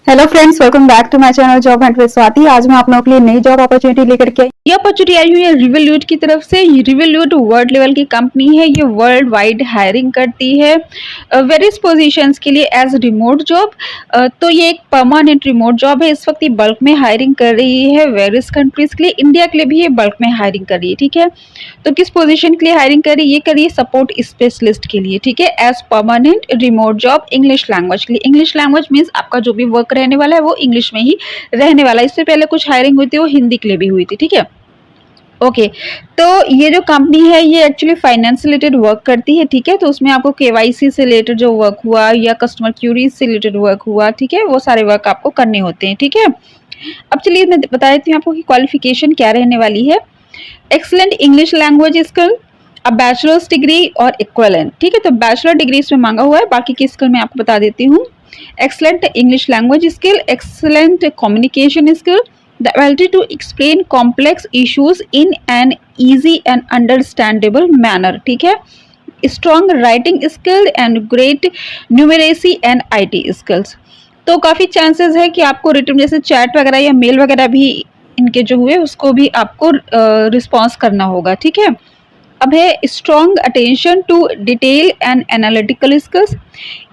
Hello friends, welcome back to my channel job hunt with Swati. आज मैं आप लोगों के लिए नई जॉब अपॉर्चुनिटी लेकर के आई। ये अपॉर्चुनिटी आई हुई है रिवोल्यूट की तरफ से। रिवोल्यूट वर्ल्ड लेवल की कंपनी है। ये वर्ल्ड वाइड हायरिंग करती है वेरियस पोजीशंस के लिए एज रिमोट जॉब। तो ये एक परमानेंट रिमोट जॉब है। इस वक्त ये बल्क में हायरिंग कर रही है वेरियस कंट्रीज के लिए। इंडिया के लिए भी ये बल्क में हायरिंग कर रही है। ठीक है, तो किस पोजीशन के लिए हायरिंग कर रही है? ये कर रही है सपोर्ट स्पेशलिस्ट के लिए। ठीक है, as permanent remote job English language के लिए। इंग्लिश लैंग्वेज मीन्स आपका जो भी वर्क रहने वाला है वो इंग्लिश में ही रहने वाला है। इससे पहले कुछ हायरिंग हुई थी वो हिंदी के लिए भी हुई थी। ठीक है, ओके तो ये जो कंपनी है ये एक्चुअली फाइनेंस से रिलेटेड वर्क करती है। ठीक है, तो उसमें आपको केवाईसी से रिलेटेड जो वर्क हुआ या कस्टमर क्यूरीज से रिलेटेड वर्क हुआ, ठीक है, वो सारे वर्क आपको करने होते हैं। ठीक है, अब चलिए मैं बता देती हूँ आपको कि क्वालिफिकेशन क्या रहने वाली है। एक्सलेंट इंग्लिश लैंग्वेज स्किल, अब बैचलर्स डिग्री और इक्वलेंट। ठीक है, तो बैचलर डिग्री इसमें मांगा हुआ है, बाकी की स्किल मैं आपको बता देती हूँ। Excellent English language skill, excellent communication skill, the ability to explain complex issues in an easy and understandable manner. ठीक है, strong writing skill and great numeracy and IT skills. तो काफ़ी चांसेस है कि आपको रिटर्न जैसे चैट वगैरह या मेल वगैरह भी इनके जो हुए उसको भी आपको रिस्पॉन्स करना होगा। ठीक है, अब है strong attention to detail and analytical skills,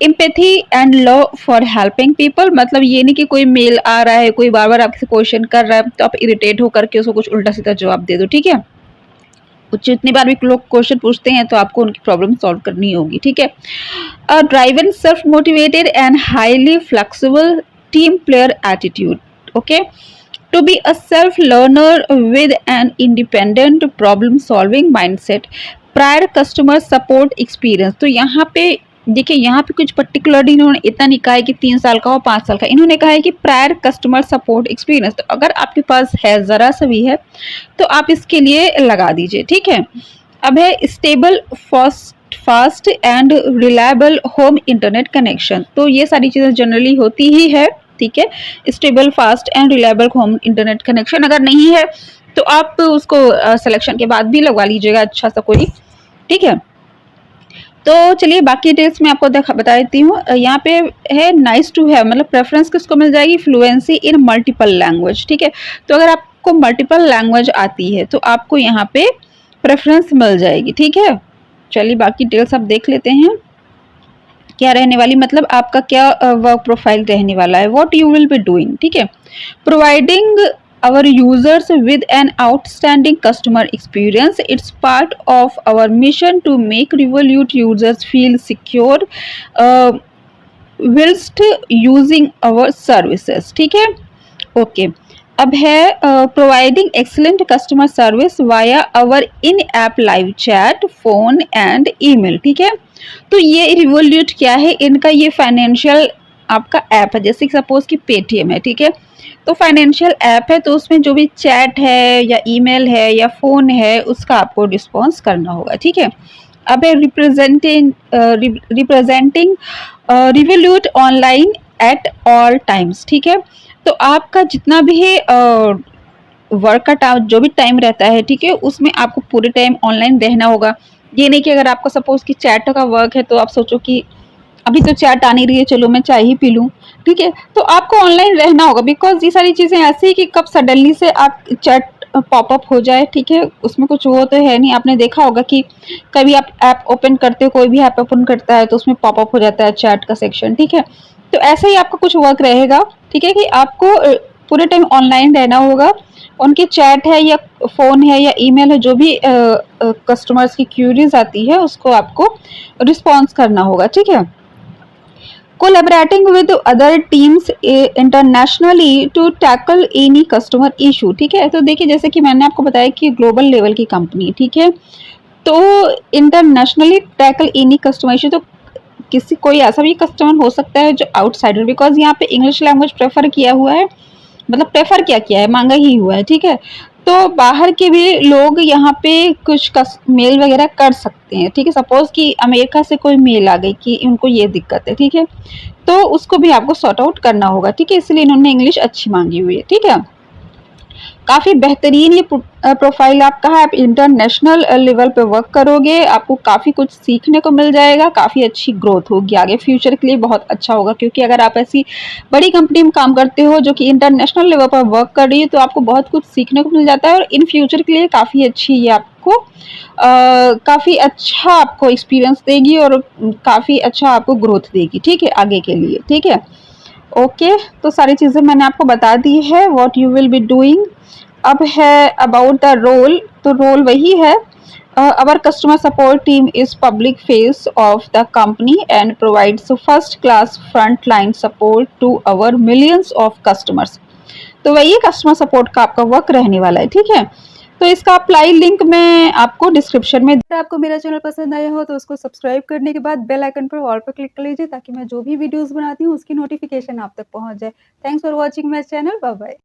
empathy and love for helping people. मतलब ये नहीं कि कोई मेल आ रहा है, कोई बार बार आपसे क्वेश्चन कर रहा है तो आप इरिटेट होकर के उसको कुछ उल्टा सीधा जवाब दे दो। ठीक है, कुछ जितनी बार भी लोग क्वेश्चन पूछते हैं तो आपको उनकी प्रॉब्लम सॉल्व करनी होगी। ठीक है, driven, self motivated and highly flexible team player attitude. Okay, to be a self learner with an independent problem solving mindset, prior customer support experience। तो यहाँ पे देखिए, यहाँ पे कुछ पर्टिकुलरली इन्होंने इतना नहीं कहा है कि 3 साल का हो 5 साल का, इन्होंने कहा है कि प्रायर कस्टमर सपोर्ट एक्सपीरियंस। तो अगर आपके पास है, ज़रा सा भी है, तो आप इसके लिए लगा दीजिए। ठीक है, अब है stable fast and reliable home internet connection. तो ये सारी चीज़ें जनरली होती ही है। ठीक है, stable fast and reliable home internet connection अगर नहीं है तो आप उसको सिलेक्शन के बाद भी लगवा लीजिएगा अच्छा सा कोई। ठीक है, तो चलिए बाकी डिटेल्स मैं आपको बता देती हूँ। यहाँ पे है नाइस टू हैव, मतलब प्रेफरेंस किसको मिल जाएगी? Fluency in multiple language. ठीक है, तो अगर आपको मल्टीपल लैंग्वेज आती है तो आपको यहाँ पे प्रेफरेंस मिल जाएगी। ठीक है, चलिए बाकी डिटेल्स आप देख लेते हैं क्या रहने वाली, मतलब आपका क्या वर्क प्रोफाइल रहने वाला है, what you will be doing. ठीक है, providing our users with an outstanding customer experience. It's part of our mission to make Revolut users feel secure whilst using our services. ठीक है, ओके अब है providing excellent customer service via our in app live chat, phone and email. ठीक है, तो ये revolute क्या है? इनका ये फाइनेंशियल आपका ऐप है, जैसे कि सपोज कि पेटीएम है। ठीक है, तो फाइनेंशियल ऐप है, तो उसमें जो भी चैट है या ईमेल है या फ़ोन है उसका आपको रिस्पॉन्स करना होगा। ठीक है, अब है representing Revolut online at all times. ठीक है, तो आपका जितना भी है वर्क का जो भी टाइम रहता है, ठीक है, उसमें आपको पूरे टाइम ऑनलाइन रहना होगा। ये नहीं कि अगर आपको सपोज कि चैट का वर्क है तो आप सोचो कि अभी तो चैट आ नहीं रही है, चलो मैं चाय ही पी लूँ। ठीक है, तो आपको ऑनलाइन रहना होगा, बिकॉज ये सारी चीज़ें ऐसी है कि कब सडनली से आप चैट पॉपअप हो जाए। ठीक है, उसमें कुछ वो तो है नहीं। आपने देखा होगा कि कभी आप ऐप ओपन करते हो, कोई भी ऐप ओपन करता है तो उसमें पॉपअप हो जाता है चैट का सेक्शन। ठीक है, तो ऐसे ही आपका कुछ वर्क रहेगा। ठीक है, कि आपको पूरे टाइम ऑनलाइन रहना होगा। उनकी चैट है या फ़ोन है या ईमेल है, जो भी कस्टमर्स की क्यूरीज आती है उसको आपको रिस्पॉन्स करना होगा। ठीक है, collaborating with other teams internationally to tackle any customer issue। ठीक है, तो देखिए जैसे कि मैंने आपको बताया कि ग्लोबल लेवल की कंपनी। ठीक है, तो internationally tackle any customer issue, तो किसी कोई ऐसा भी कस्टमर हो सकता है जो आउटसाइडर, बिकॉज यहाँ पे इंग्लिश लैंग्वेज प्रेफर किया हुआ है, मतलब प्रेफर क्या किया है, मांगा ही हुआ है। ठीक है, तो बाहर के भी लोग यहाँ पे कुछ मेल वगैरह कर सकते हैं। ठीक है, सपोज कि अमेरिका से कोई मेल आ गई कि उनको ये दिक्कत है। ठीक है, तो उसको भी आपको सॉर्ट आउट करना होगा। ठीक है, इसलिए इन्होंने इंग्लिश अच्छी मांगी हुई है। ठीक है, काफ़ी बेहतरीन ये प्रोफाइल आपका है। आप इंटरनेशनल लेवल पे वर्क करोगे, आपको काफ़ी कुछ सीखने को मिल जाएगा, काफ़ी अच्छी ग्रोथ होगी आगे, फ्यूचर के लिए बहुत अच्छा होगा। क्योंकि अगर आप ऐसी बड़ी कंपनी में काम करते हो जो कि इंटरनेशनल लेवल पर वर्क कर रही है, तो आपको बहुत कुछ सीखने को मिल जाता है और इन फ्यूचर के लिए काफ़ी अच्छी ये आपको काफ़ी अच्छा आपको एक्सपीरियंस देगी और काफ़ी अच्छा आपको ग्रोथ देगी, ठीक है, आगे के लिए, ठीक है। ओके, तो सारी चीज़ें मैंने आपको बता दी है, what you will be doing. अब है अबाउट द रोल, तो रोल वही है। Our customer support team is public face of the company and provides first class frontline support to our millions of customers. तो वही कस्टमर सपोर्ट का आपका work रहने वाला है, ठीक है। तो इसका अप्लाई लिंक मैं आपको डिस्क्रिप्शन में। अगर आपको मेरा चैनल पसंद आया हो तो उसको सब्सक्राइब करने के बाद बेल आइकन पर ऑल पर क्लिक कर लीजिए ताकि मैं जो भी वीडियोस बनाती हूँ उसकी नोटिफिकेशन आप तक पहुँच जाए। Thanks for watching my channel, bye bye.